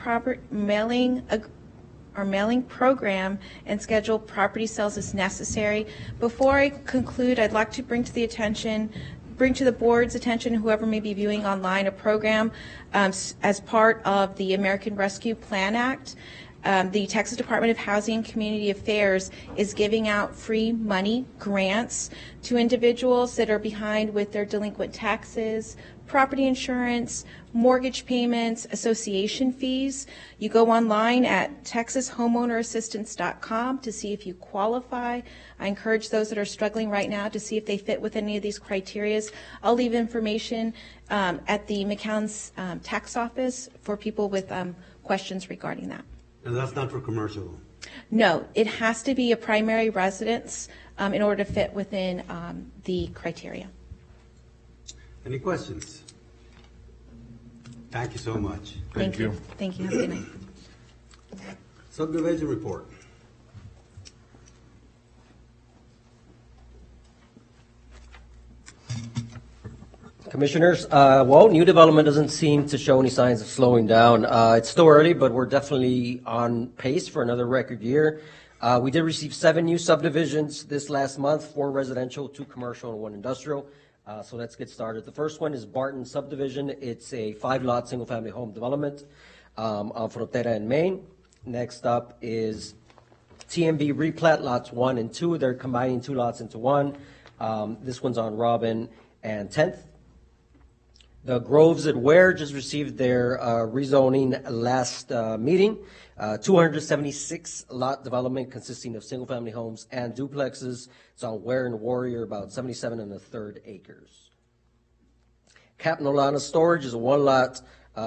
Speaker 18: program and schedule property sales as necessary. Before I conclude, I'd like to bring to the board's attention, whoever may be viewing online, a program as part of the American Rescue Plan Act. The Texas Department of Housing and Community Affairs is giving out free money grants to individuals that are behind with their delinquent taxes, property insurance, mortgage payments, association fees. You go online at texashomeownerassistance.com to see if you qualify. I encourage those that are struggling right now to see if they fit with any of these criteria. I'll leave information at the McAllen's tax office for people with questions regarding that.
Speaker 17: And that's not for commercial?
Speaker 18: No, it has to be a primary residence in order to fit within the criteria.
Speaker 17: Any questions? Thank you so much.
Speaker 18: Thank you. Thank you. Have a good night.
Speaker 17: Subdivision report.
Speaker 8: Commissioners, well, new development doesn't seem to show any signs of slowing down. It's still early, but we're definitely on pace for another record year. We did receive 7 new subdivisions this last month, 4 residential, 2 commercial, and 1 industrial. So let's get started. The first one is Barton Subdivision. It's a 5-lot single-family home development on Frontera in Maine. Next up is TMB replat lots 1 and 2. They're combining 2 lots into 1. This one's on Robin and 10th. The Groves at Ware just received their rezoning last meeting. 276 lot development consisting of single-family homes and duplexes. It's on Ware and Warrior, about 77 1/3 acres. Cap Nolana Storage is a 1-lot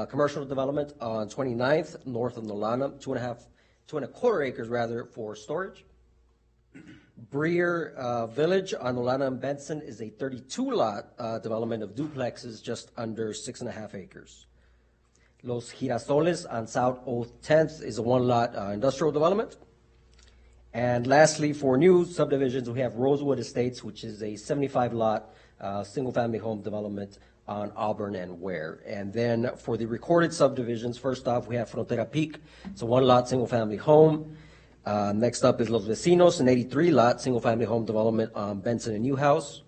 Speaker 8: commercial development on 29th, north of Nolana, 2 1/4 acres rather for storage. Breer Village on Nolana and Benson is a 32-lot development of duplexes just under 6.5 acres. Los Girasoles on South Oath 10th is a 1-lot industrial development. And lastly, for new subdivisions, we have Rosewood Estates, which is a 75-lot single-family home development on Auburn and Ware. And then for the recorded subdivisions, first off, we have Frontera Peak. It's a 1-lot single-family home. Next up is Los Vecinos, an 83-lot single-family home development on Benson and Newhouse.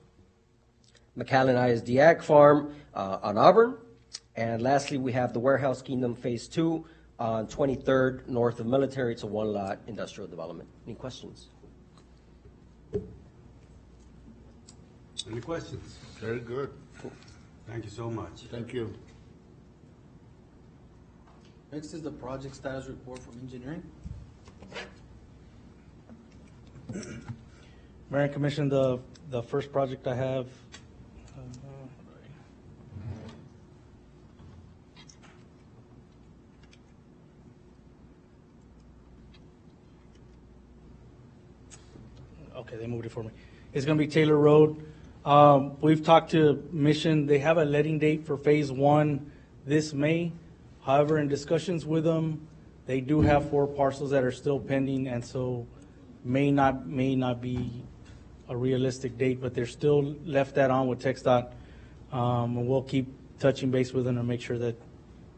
Speaker 8: McAllen ISD Ag Farm on Auburn. And lastly, we have the Warehouse Kingdom Phase 2 on 23rd, north of Military. It's a 1-lot industrial development. Any questions?
Speaker 17: Any questions?
Speaker 12: Very good.
Speaker 17: Thank you so much.
Speaker 12: Thank you.
Speaker 11: Next is the project status report from engineering. Mayor and Commission, the first project I have, okay, they moved it for me. It's going to be Taylor Road. We've talked to Mission. They have a letting date for Phase 1 this May. However, in discussions with them, they do have 4 parcels that are still pending, and so may not be a realistic date, but they're still left that on with TxDOT. And we'll keep touching base with them to make sure that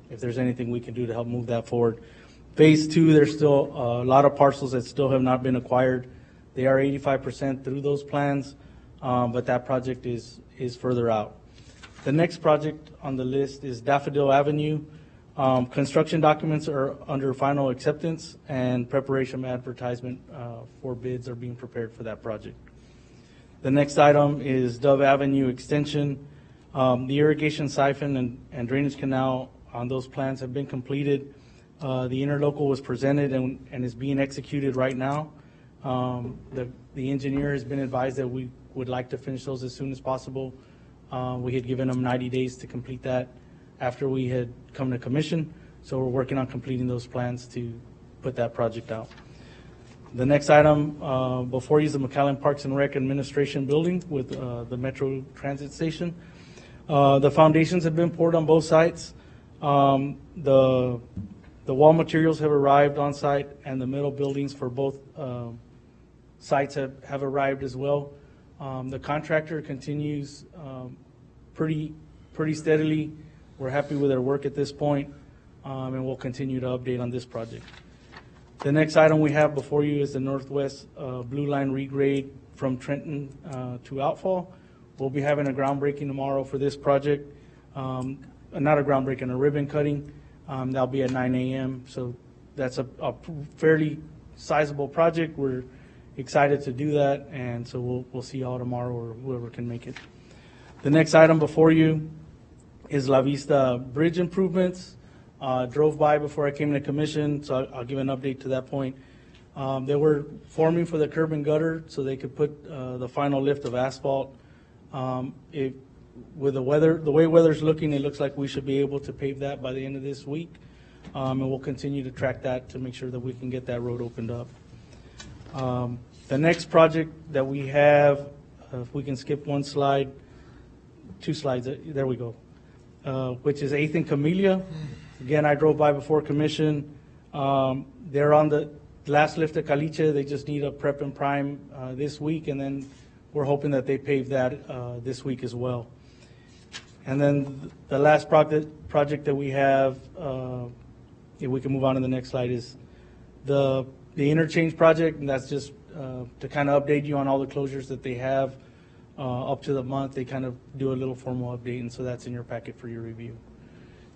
Speaker 11: if there's anything we can do to help move that forward. Phase 2, there's still a lot of parcels that still have not been acquired. They are 85% through those plans, but that project is further out. The next project on the list is Daffodil Avenue. Construction documents are under final acceptance, and preparation of advertisement for bids are being prepared for that project. The next item is Dove Avenue Extension. The irrigation siphon and drainage canal on those plans have been completed. The interlocal was presented and is being executed right now. The engineer has been advised that we would like to finish those as soon as possible. We had given them 90 days to complete that after we had come to commission, so we're working on completing those plans to put that project out. The next item before you is the McAllen Parks and Rec Administration Building with the Metro Transit Station. The foundations have been poured on both sites. The wall materials have arrived on site, and the metal buildings for both sites have arrived as well. The contractor continues pretty steadily. We're happy with their work at this point, and we'll continue to update on this project. The next item we have before you is the Northwest Blue Line regrade from Trenton to Outfall. We'll be having a groundbreaking tomorrow for this project. Not a groundbreaking, a ribbon cutting. That'll be at 9 a.m. So that's a fairly sizable project. We're excited to do that, and so we'll see y'all tomorrow or whoever can make it. The next item before you is La Vista Bridge improvements. Drove by before I came to commission, so I'll give an update to that point. They were forming for the curb and gutter so they could put the final lift of asphalt. With the way weather's looking, it looks like we should be able to pave that by the end of this week. And we'll continue to track that to make sure that we can get that road opened up. The next project that we have, if we can skip one slide, 2 slides, there we go, which is 8th and Camellia. Again, I drove by before commission. They're on the last lift of Caliche. They just need a prep and prime this week, and then we're hoping that they pave that this week as well. And then the last project that we have, if we can move on to the next slide, is the interchange project, and that's just to kind of update you on all the closures that they have up to the month. They kind of do a little formal update, and so that's in your packet for your review.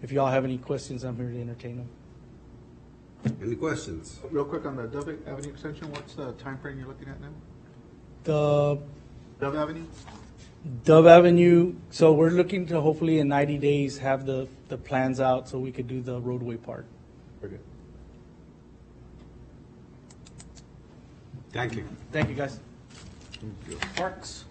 Speaker 11: If y'all have any questions, I'm here to entertain them.
Speaker 17: Any questions?
Speaker 13: Real quick on the Dove Avenue extension, what's the time frame you're looking at now?
Speaker 11: The
Speaker 13: Dove Avenue?
Speaker 11: Dove Avenue, so we're looking to hopefully in 90 days have the plans out so we could do the roadway part.
Speaker 13: Very good.
Speaker 17: Thank you.
Speaker 11: Thank you, guys.
Speaker 12: Thank you.
Speaker 11: Parks.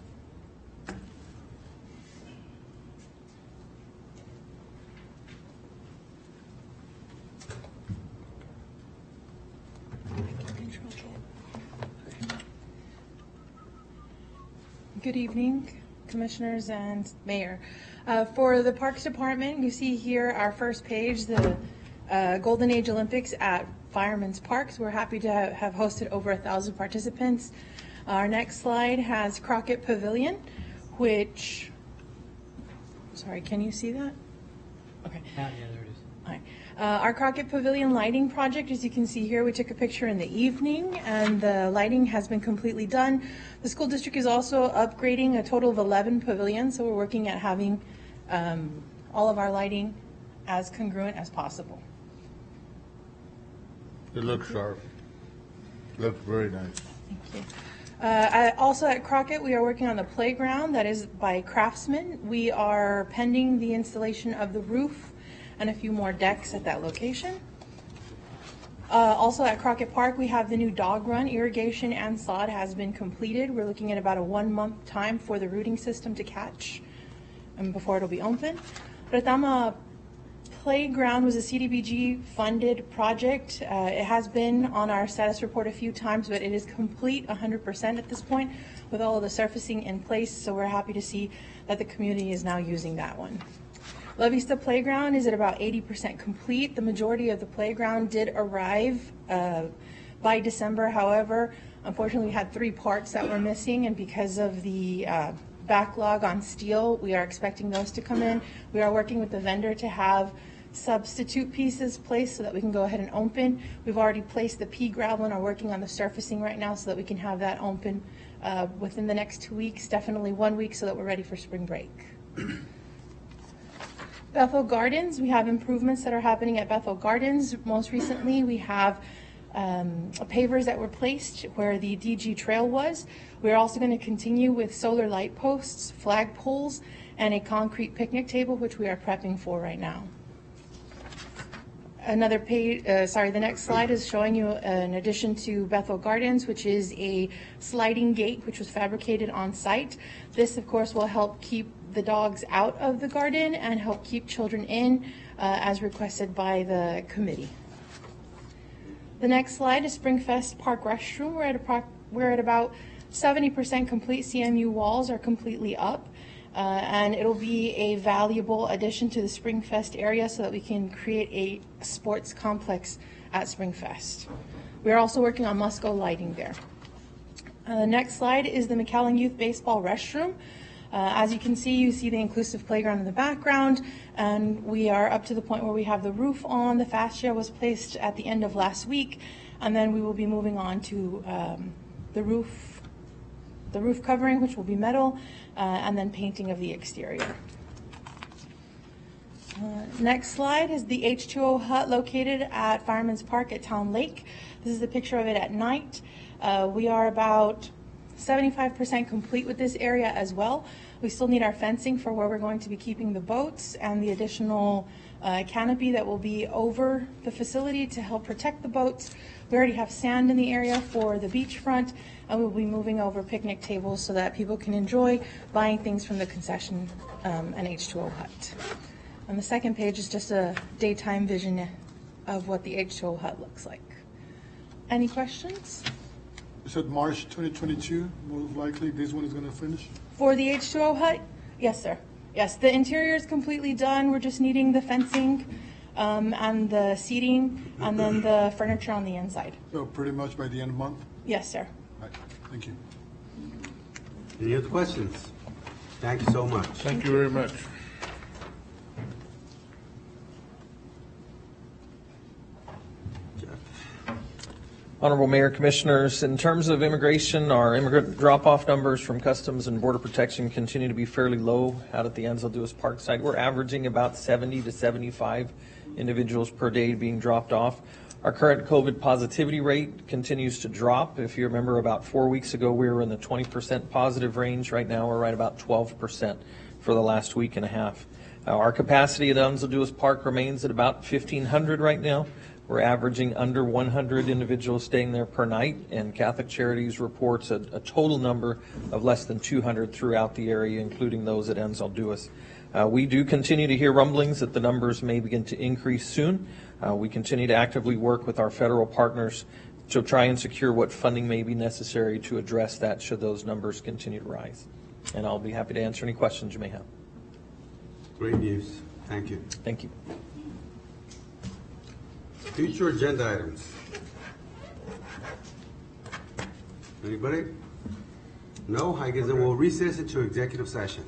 Speaker 18: Good evening, Commissioners and Mayor. For the Parks Department, you see here our first page, the Golden Age Olympics at Fireman's Parks. We're happy to have hosted over 1,000 participants. Our next slide has Crockett Pavilion, which, sorry, can you see that? Okay.
Speaker 3: Yeah, there it is.
Speaker 18: All right. Our Crockett Pavilion lighting project, as you can see here, we took a picture in the evening, and the lighting has been completely done. The school district is also upgrading a total of 11 pavilions, so we're working at having all of our lighting as congruent as possible.
Speaker 12: It looks sharp. Looks very nice.
Speaker 18: Thank you. Also at Crockett, we are working on the playground that is by Craftsman. We are pending the installation of the roof and a few more decks at that location. Also at Crockett Park, we have the new dog run. Irrigation and sod has been completed. We're looking at about a 1-month time for the rooting system to catch and before it'll be open. Retama Playground was a CDBG funded project. It has been on our status report a few times, but it is complete 100% at this point with all of the surfacing in place. So we're happy to see that the community is now using that one. La Vista Playground is at about 80% complete. The majority of the playground did arrive by December. However, unfortunately, we had 3 parts that were missing, and because of the backlog on steel, we are expecting those to come in. We are working with the vendor to have substitute pieces placed so that we can go ahead and open. We've already placed the pea gravel and are working on the surfacing right now so that we can have that open within the next 2 weeks, definitely 1 week, so that we're ready for spring break. Bethel Gardens, we have improvements that are happening at Bethel Gardens. Most recently, we have pavers that were placed where the DG trail was. We're also going to continue with solar light posts, flag poles, and a concrete picnic table, which we are prepping for right now. Another page, the next slide is showing you an addition to Bethel Gardens, which is a sliding gate which was fabricated on site. This, of course, will help keep the dogs out of the garden and help keep children in as requested by the committee. The next slide is Springfest Park Restroom. We're at about 70% complete. CMU walls are completely up. And it'll be a valuable addition to the Springfest area so that we can create a sports complex at Springfest. We are also working on Musco lighting there.
Speaker 19: Next slide is the McAllen Youth Baseball restroom. As you see the inclusive playground in the background, and we are up to the point where we have the roof on. The fascia was placed at the end of last week, and then we will be moving on to the roof covering, which will be metal, and then painting of the exterior. Next slide is the H2O hut located at Fireman's Park at Town Lake. This is a picture of it at night. We are about 75% complete with this area as well. We still need our fencing for where we're going to be keeping the boats and the additional canopy that will be over the facility to help protect the boats. We already have sand in the area for the beachfront, and we'll be moving over picnic tables so that people can enjoy buying things from the concession and H2O hut. On the second page is just a daytime vision of what the H2O hut looks like. Any questions?
Speaker 9: You said March 2022, most likely this one is going to finish?
Speaker 19: For the H2O hut? Yes, sir. Yes, the interior is completely done. We're just needing the fencing and the seating and then the furniture on the inside.
Speaker 9: So pretty much by the end of the month?
Speaker 19: Yes, sir.
Speaker 9: Right. Thank you.
Speaker 17: Any other questions? Thank you so much.
Speaker 12: Thank you very much.
Speaker 20: Honorable Mayor, Commissioners, in terms of immigration, our immigrant drop-off numbers from Customs and Border Protection continue to be fairly low out at the Ansel Lewis Park site. We're averaging about 70 to 75 individuals per day being dropped off. Our current COVID positivity rate continues to drop. If you remember, about 4 weeks ago, we were in the 20% positive range. Right now, we're right about 12% for the last week and a half. Our capacity at Ansel Lewis Park remains at about 1,500 right now. We're averaging under 100 individuals staying there per night, and Catholic Charities reports a total number of less than 200 throughout the area, including those at Ansel Lewis. We do continue to hear rumblings that the numbers may begin to increase soon. We continue to actively work with our federal partners to try and secure what funding may be necessary to address that should those numbers continue to rise. And I'll be happy to answer any questions you may have.
Speaker 17: Great news. Thank you.
Speaker 20: Thank you.
Speaker 17: Future agenda items. Anybody? No? I guess then we'll recess into executive session.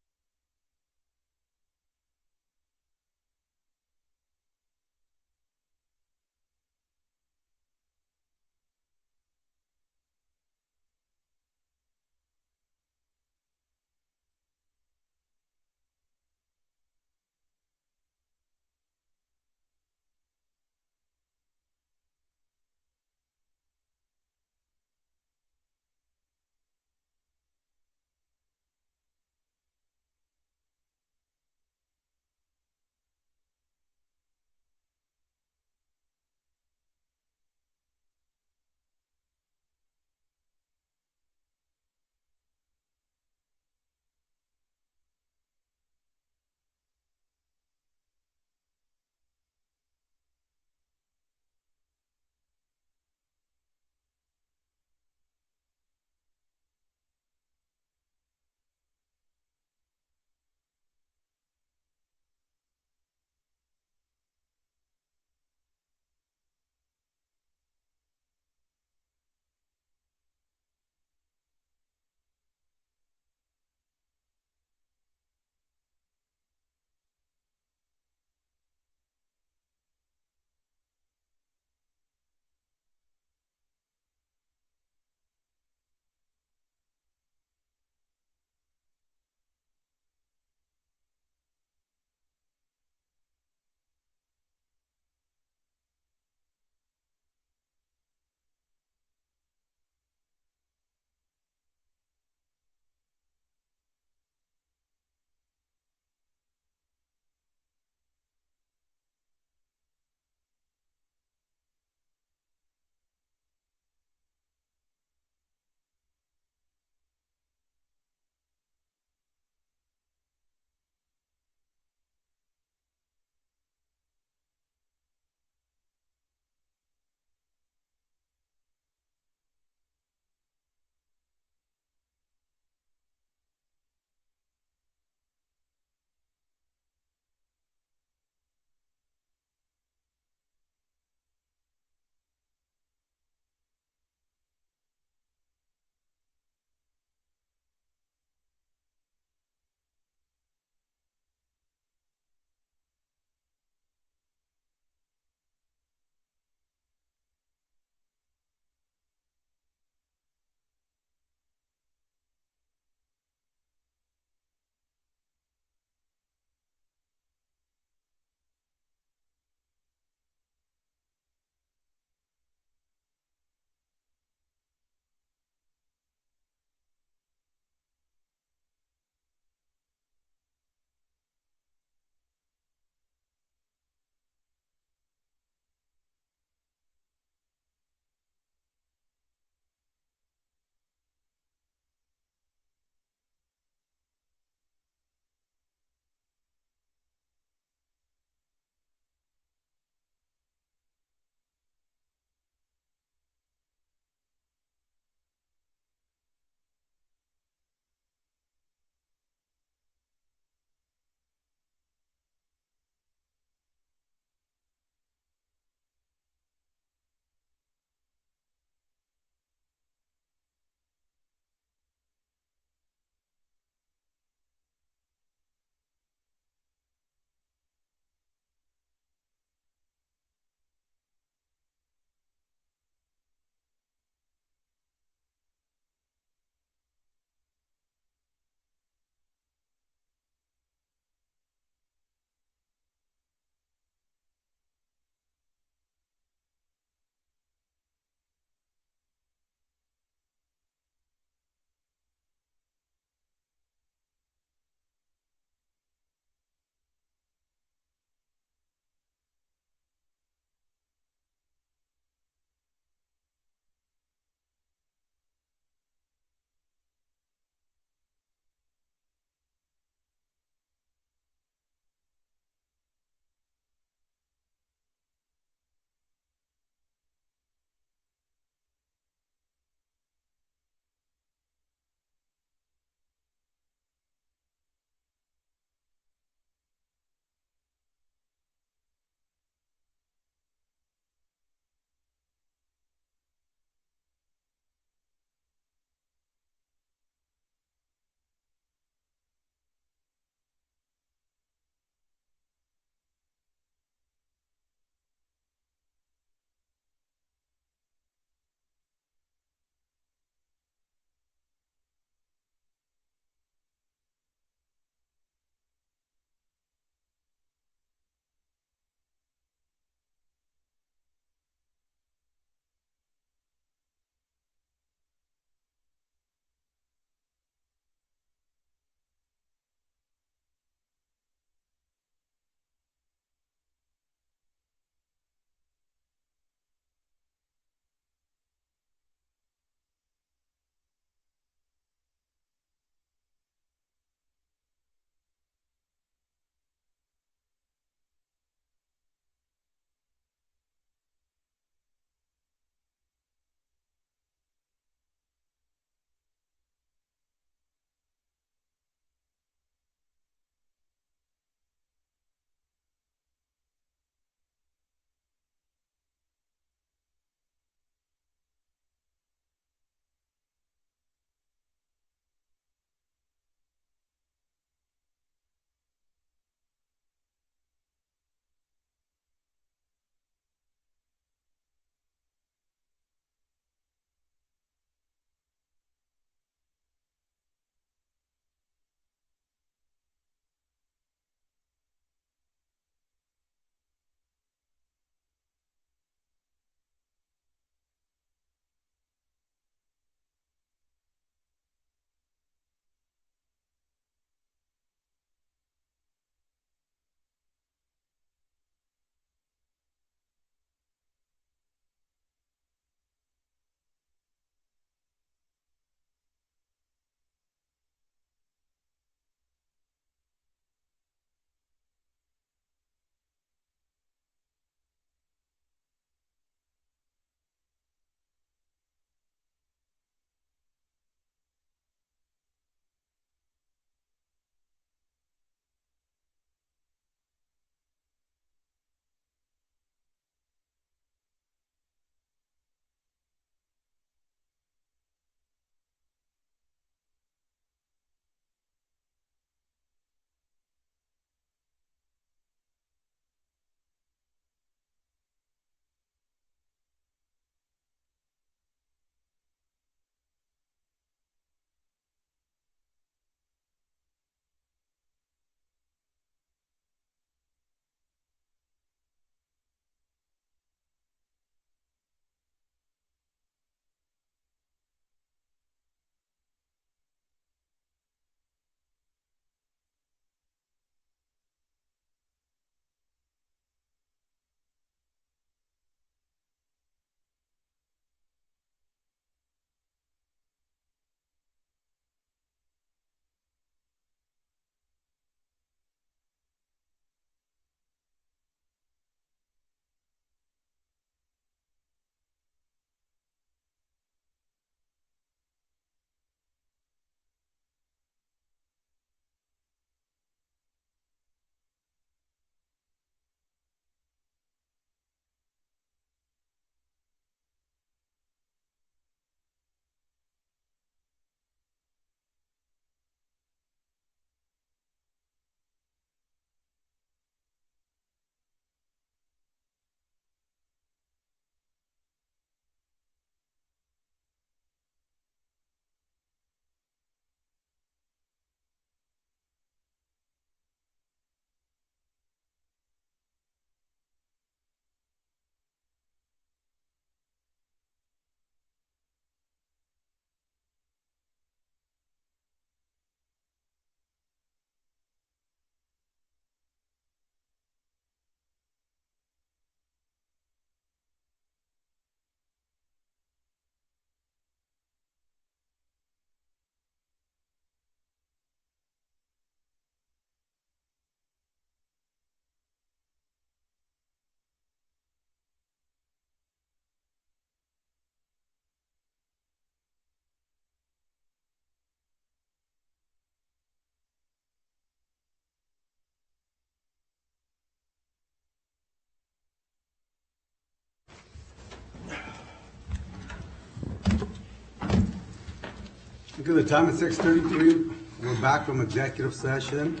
Speaker 17: Okay, the time is 6:33. We're back from executive session.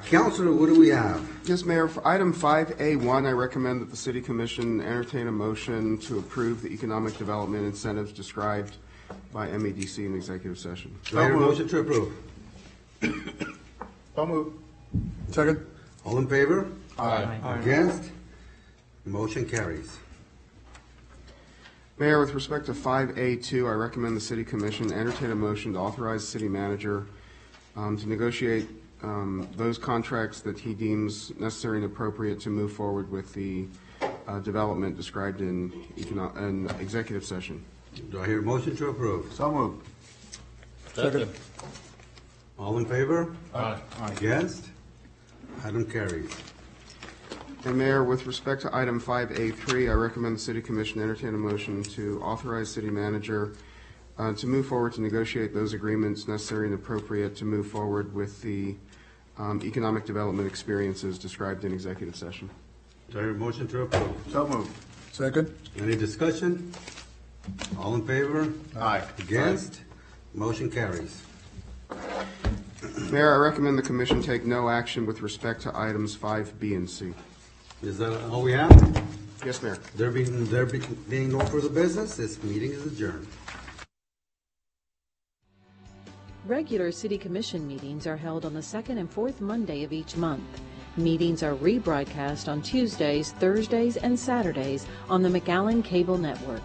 Speaker 17: Counselor, what do we have?
Speaker 21: Yes, Mayor, for item 5A1, I recommend that the City Commission entertain a motion to approve the economic development incentives described by MEDC in executive session.
Speaker 17: Do I hear a motion to approve?
Speaker 9: So moved. Second.
Speaker 17: All in favor?
Speaker 9: Aye.
Speaker 17: Against? Motion carries.
Speaker 21: Mayor, with respect to 5A2, I recommend the City Commission entertain a motion to authorize the city manager to negotiate those contracts that he deems necessary and appropriate to move forward with the development described in executive session.
Speaker 17: Do I hear a motion to approve?
Speaker 9: So moved.
Speaker 17: Second. All in favor?
Speaker 9: Aye.
Speaker 17: Against? Item carries.
Speaker 21: And Mayor, with respect to item 5A3, I recommend the City Commission entertain a motion to authorize city manager to move forward to negotiate those agreements necessary and appropriate to move forward with the economic development experiences described in executive session.
Speaker 17: Do I hear a motion to approve?
Speaker 9: So moved. Second.
Speaker 17: Any discussion? All in favor?
Speaker 9: Aye.
Speaker 17: Against? Motion carries.
Speaker 21: Mayor, I recommend the Commission take no action with respect to items 5B and C.
Speaker 17: Is that all we have?
Speaker 21: Yes, Mayor.
Speaker 17: There being no further business, this meeting is adjourned.
Speaker 1: Regular City Commission meetings are held on the second and fourth Monday of each month. Meetings are rebroadcast on Tuesdays, Thursdays, and Saturdays on the McAllen Cable Network.